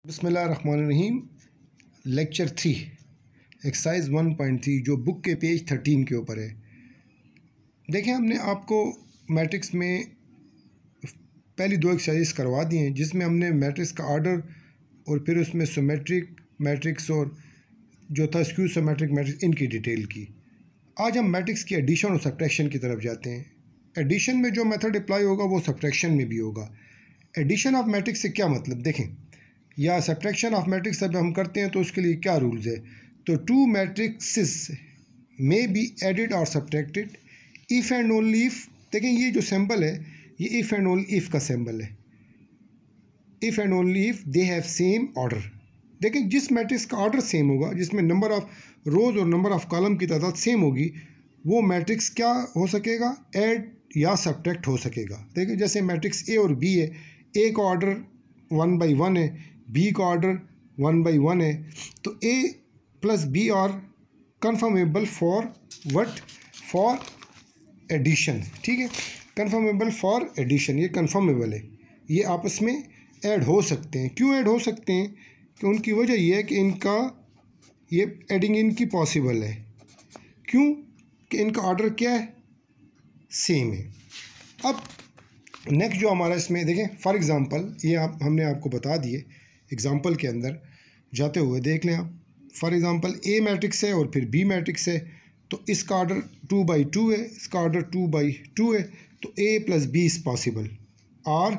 बिस्मिल्लाहिर्रहमानिर्रहीम। Lecture 3 exercise 1.3 जो book के पेज 13 के ऊपर है। देखें, हमने आपको मैट्रिक्स में पहली दो एक्सरसाइज करवा दी हैं जिसमें हमने मैट्रिक्स का आर्डर और फिर उसमें सिमेट्रिक मैट्रिक्स और जो था स्क्यू सिमेट्रिक मैट्रिक्स इनकी डिटेल की। आज हम मैट्रिक्स की एडिशन और सब्ट्रैक्शन की तरफ जाते हैं। एडिशन में जो मेथड अप्लाई होगा वो सब्ट्रैक्शन में भी होगा। एडिशन ऑफ मैट्रिक्स से क्या मतलब, देखें, या सब्ट्रैक्शन ऑफ मैट्रिक्स जब हम करते हैं तो उसके लिए क्या रूल्स है। तो two matrices may be added और subtracted if and only if. देखें, ये जो सिंबल है ये इफ़ एंड ओनली इफ़ का सिंबल है। If and only if they have same order. देखें, जिस मैट्रिक्स का ऑर्डर सेम होगा, जिसमें नंबर ऑफ रोज़ और नंबर ऑफ कॉलम की तादाद सेम होगी, वो मैट्रिक्स क्या हो सकेगा, ऐड या सब्ट्रैक्ट हो सकेगा। देखिए, जैसे मैट्रिक्स ए और बी है, ए का ऑर्डर 1 by 1 है, बी का ऑर्डर 1 by 1 है, तो A plus B are conformable for what, for addition. ठीक है, कन्फर्मेबल फॉर एडिशन, ये कन्फर्मेबल है, ये आपस में ऐड हो सकते हैं। क्यों ऐड हो सकते हैं? कि उनकी वजह यह है कि इनका ये एडिंग इनकी पॉसिबल है। क्यों? कि इनका ऑर्डर क्या है, सेम है। अब नेक्स्ट जो हमारा इसमें देखें, फॉर एग्ज़ाम्पल ये हमने आपको बता दिए। एग्ज़ाम्पल के अंदर जाते हुए देख लें आप। फॉर एग्ज़ाम्पल ए मैट्रिक्स है और फिर बी मैट्रिक्स है, तो इसका ऑर्डर 2 by 2 है, इसका ऑर्डर 2 by 2 है, तो A plus B is possible. और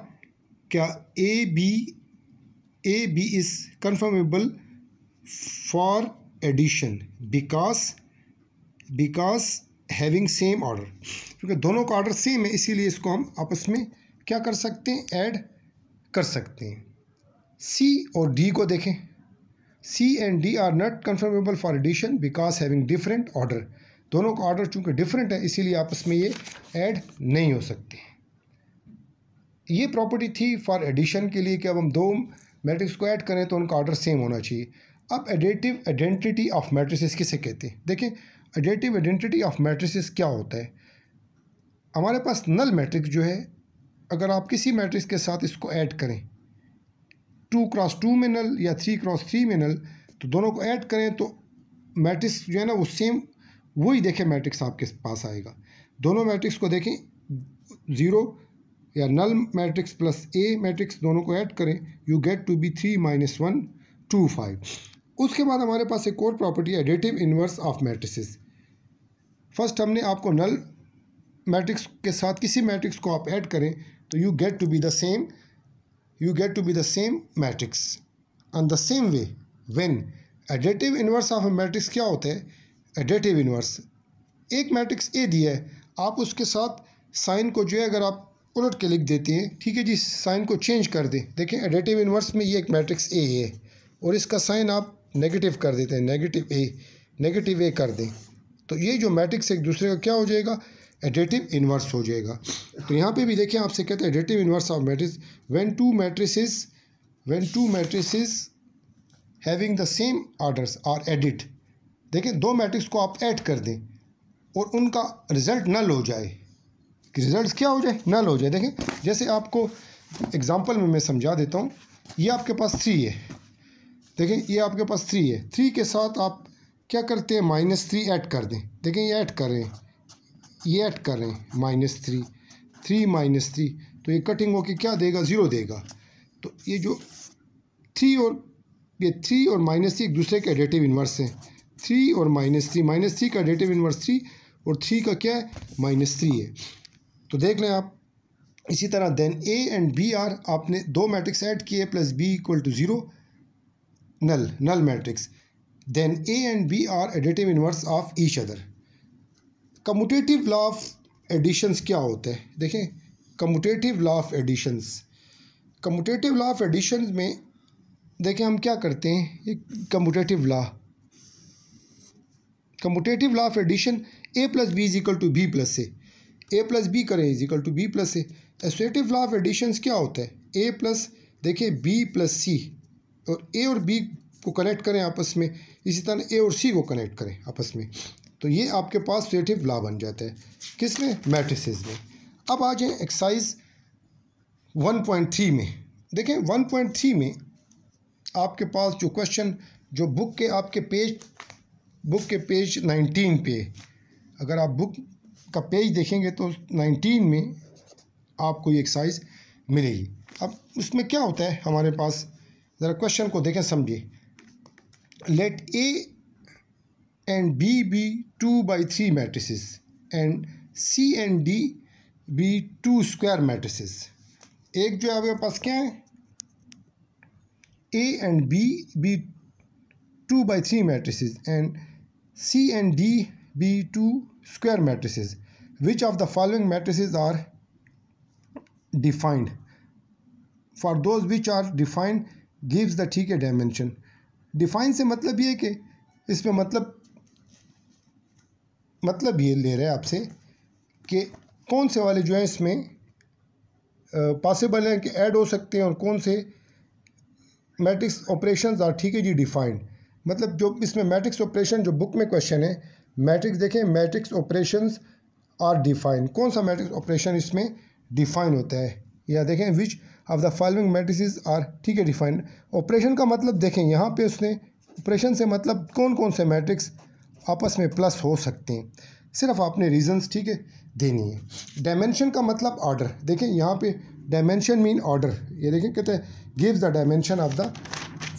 क्या A B is conformable for addition because having same order. क्योंकि दोनों का ऑर्डर सेम है, इसीलिए इसको हम आपस में क्या कर सकते हैं, ऐड कर सकते हैं। सी और डी को देखें, C and D are not conformable for addition because having different order. दोनों का ऑर्डर चूँकि डिफरेंट है, इसीलिए आपस में ये ऐड नहीं हो सकते। ये प्रॉपर्टी थी फॉर एडिशन के लिए कि अब हम दो मैट्रिक्स को ऐड करें तो उनका ऑर्डर सेम होना चाहिए। अब एडिटिव आइडेंटिटी ऑफ मैट्रिसेस किसे कहते हैं? देखें, एडिटिव आइडेंटिटी ऑफ मैट्रिसेस क्या होता है। हमारे पास नल मैट्रिक्स जो है, अगर आप किसी मैट्रिक्स के साथ इसको ऐड करें, 2x2 में नल या 3x3 में नल, तो दोनों को ऐड करें तो मैट्रिक्स जो है ना वो सेम, वही देखें मैट्रिक्स आपके पास आएगा। दोनों मैट्रिक्स को देखें, 0 या नल मैट्रिक्स प्लस ए मैट्रिक्स, दोनों को ऐड करें, यू गेट टू बी 3 - 1 2 5। उसके बाद हमारे पास एक और प्रॉपर्टी है, additive inverse of matrices. First हमने आपको नल मैट्रिक्स के साथ किसी मैट्रिक्स को आप ऐड करें तो you get to be the same matrix. On the same way when additive inverse of a matrix क्या होता है, एडिटिव इन्वर्स, एक मैट्रिक्स ए दिया है, आप उसके साथ साइन को जो है अगर आप उलट के लिख देते हैं, ठीक है जी, साइन को चेंज कर दें। देखें, एडिटिव इन्वर्स में ये एक मैट्रिक्स ए है और इसका साइन आप नेगेटिव कर देते हैं, नेगेटिव ए कर दें, तो ये जो मैट्रिक्स एक दूसरे का क्या हो जाएगा, एडिटिव इन्वर्स हो जाएगा। तो यहाँ पे भी देखें, आपसे कहते हैं additive inverse of matrix when two matrices having the same orders are added. देखें, दो मैट्रिक्स को आप ऐड कर दें और उनका रिजल्ट नल हो जाए, रिजल्ट क्या हो जाए, नल हो जाए। देखें, जैसे आपको एग्जांपल में मैं समझा देता हूँ। ये आपके पास 3 है, देखें ये आपके पास 3 है, 3 के साथ आप क्या करते हैं, -3 ऐड कर दें। देखें, ये ऐड कर रहे हैं, -3 3 तो ये कटिंग होकर क्या देगा, 0 देगा। तो ये जो 3 और -3 एक दूसरे के एडिटिव इन्वर्स हैं। 3 और -3 का एडिटिव इन्वर्स 3 और 3 का क्या है, -3 है। तो देख लें आप, इसी तरह then A and B are, आपने दो मैट्रिक्स ऐड किए, plus B equal to 0, null matrix, then A and B are additive inverse of each other. Commutative law of additions क्या होता है? देखें, कम्यूटेटिव लॉ ऑफ एडिशंस में देखें हम क्या करते हैं, ये commutative law of addition, A plus B is equal to B plus A, A plus B करें is equal to B plus A. Associative law of additions क्या होता है, ए प्लस, देखिए बी प्लस सी, और A और B को connect करें आपस में, इसी तरह ए और सी को कनेक्ट करें आपस में, तो ये आपके पास एसोसिएटिव लॉ बन जाता है। किसमें, मैट्रिसेस में। अब आ जाए एक्सरसाइज 1.3 में। देखें 1.3 में आपके पास जो क्वेश्चन जो बुक के पेज 19 पे, अगर आप बुक का पेज देखेंगे तो 19 में आपको ये एक्सरसाइज मिलेगी। अब उसमें क्या होता है हमारे पास, ज़रा क्वेश्चन को देखें समझिए। Let A and B be 2/3 matrices and C and D be 2 square matrices. एक जो है आपके पास क्या है, A and B 2/3 matrices and C and D be 2 square matrices. Which of the following matrices are defined? For those which are defined gives the ठीक है dimension. Define से मतलब ये कि इसमें मतलब ये ले रहे हैं आपसे कि कौन से वाले जो है इसमें पॉसिबल हैं कि ऐड हो सकते हैं और कौन से मैट्रिक्स ऑपरेशंस आर ठीक है जी डिफाइंड। मतलब जो इसमें मैट्रिक्स ऑपरेशन जो बुक में क्वेश्चन है, मैट्रिक्स देखें, मैट्रिक्स ऑपरेशंस आर डिफाइंड, कौन सा मैट्रिक्स ऑपरेशन इसमें डिफाइन होता है, या देखें which of the following matrices are ठीक है डिफाइंड। ऑपरेशन का मतलब देखें यहाँ पे उसने ऑपरेशन से मतलब कौन कौन से मैट्रिक्स आपस में प्लस हो सकते हैं, सिर्फ आपने रीजंस ठीक है देनी है। डायमेंशन का मतलब ऑर्डर, देखें यहाँ पे डायमेंशन मीन ऑर्डर, ये देखें कहते हैं gives the dimension of the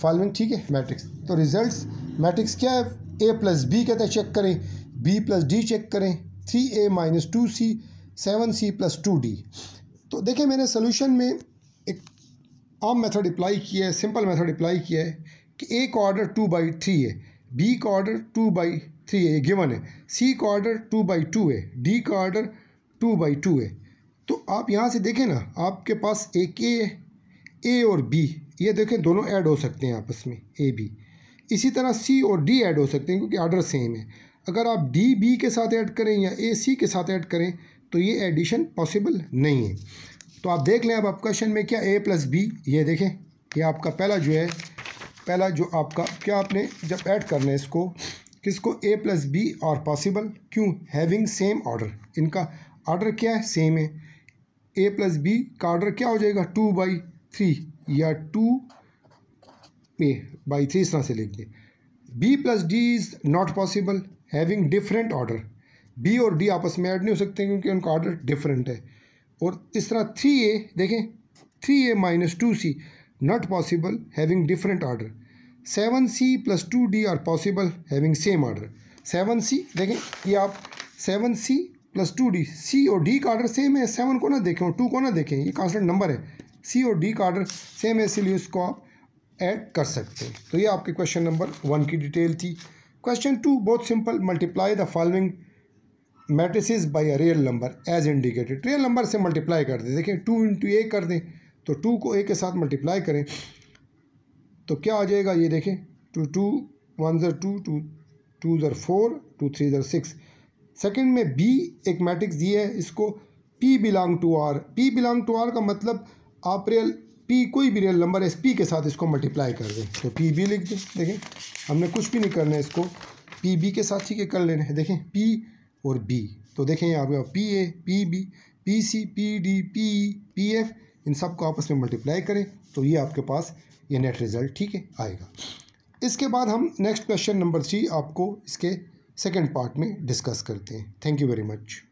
following ठीक है मैट्रिक्स। तो रिजल्ट्स मैट्रिक्स क्या है, ए प्लस बी कहते हैं चेक करें, बी प्लस डी चेक करें, 3a - 2c 7c + 2d। तो देखें मैंने सोल्यूशन में एक आम मेथड अप्लाई किया है, सिंपल मेथड अप्लाई किया है कि ए का ऑर्डर 2/3 है, बी का ऑर्डर 2/3 है, ये गिवन है, सी का ऑर्डर 2/2 है, डी का ऑर्डर 2/2 है। तो आप यहाँ से देखें ना, आपके पास एक ए और बी, ये देखें दोनों ऐड हो सकते हैं आपस में, ए बी। इसी तरह सी और डी ऐड हो सकते हैं क्योंकि ऑर्डर सेम है। अगर आप डी बी के साथ ऐड करें या ए सी के साथ ऐड करें तो ये एडिशन पॉसिबल नहीं है। तो आप देख लें अब आप क्वेश्चन में क्या ए प्लस बी, ये देखें ये आपका पहला जो आपका क्या, आपने जब ऐड करना है इसको किसको, ए प्लस बी और पॉसिबल, क्यों, हैविंग सेम ऑर्डर, इनका ऑर्डर क्या है सेम है। ए प्लस बी का ऑर्डर क्या हो जाएगा 2/3 या 2a/3 इस तरह से लिख दें। B plus D is not possible having different order, B और डी आपस में ऐड नहीं हो सकते क्योंकि उनका ऑर्डर डिफरेंट है। और इस तरह 3a देखें 3a - 2c not possible having different order. 7c + 2d are possible having same order. 7c देखें ये आप 7c + 2d, सी और डी का ऑर्डर सेम है, 7 को ना देखें और 2 को ना देखें, ये कांस्टेंट नंबर है, सी और डी का ऑर्डर सेम है इसलिए उसको आप ऐड कर सकते हैं। तो ये आपके क्वेश्चन नंबर 1 की डिटेल थी। क्वेश्चन 2 बहुत simple, multiply the following matrices by a real number as indicated. Real number से मल्टीप्लाई कर दें, देखिए 2 × a कर दें, तो 2 को a के साथ मल्टीप्लाई करें तो क्या आ जाएगा, ये देखें 2 1 2 2 2 4 2 3 6। सेकंड में b एक मैट्रिक्स दिया है, इसको p belong to r, p belong to r का मतलब आप रियल p कोई भी रियल नंबर है p के साथ इसको मल्टीप्लाई कर दें तो p b लिख दें। देखें हमने कुछ भी नहीं करना है, इसको p b के साथ ही के कर लेना है। देखें p और b, तो देखें यहाँ पे P A P B P C P D P E P F, इन सब को आपस में मल्टीप्लाई करें तो ये आपके पास ये नेट रिज़ल्ट ठीक है आएगा। इसके बाद हम नेक्स्ट क्वेश्चन नंबर 3 आपको इसके सेकंड पार्ट में डिस्कस करते हैं। Thank you very much.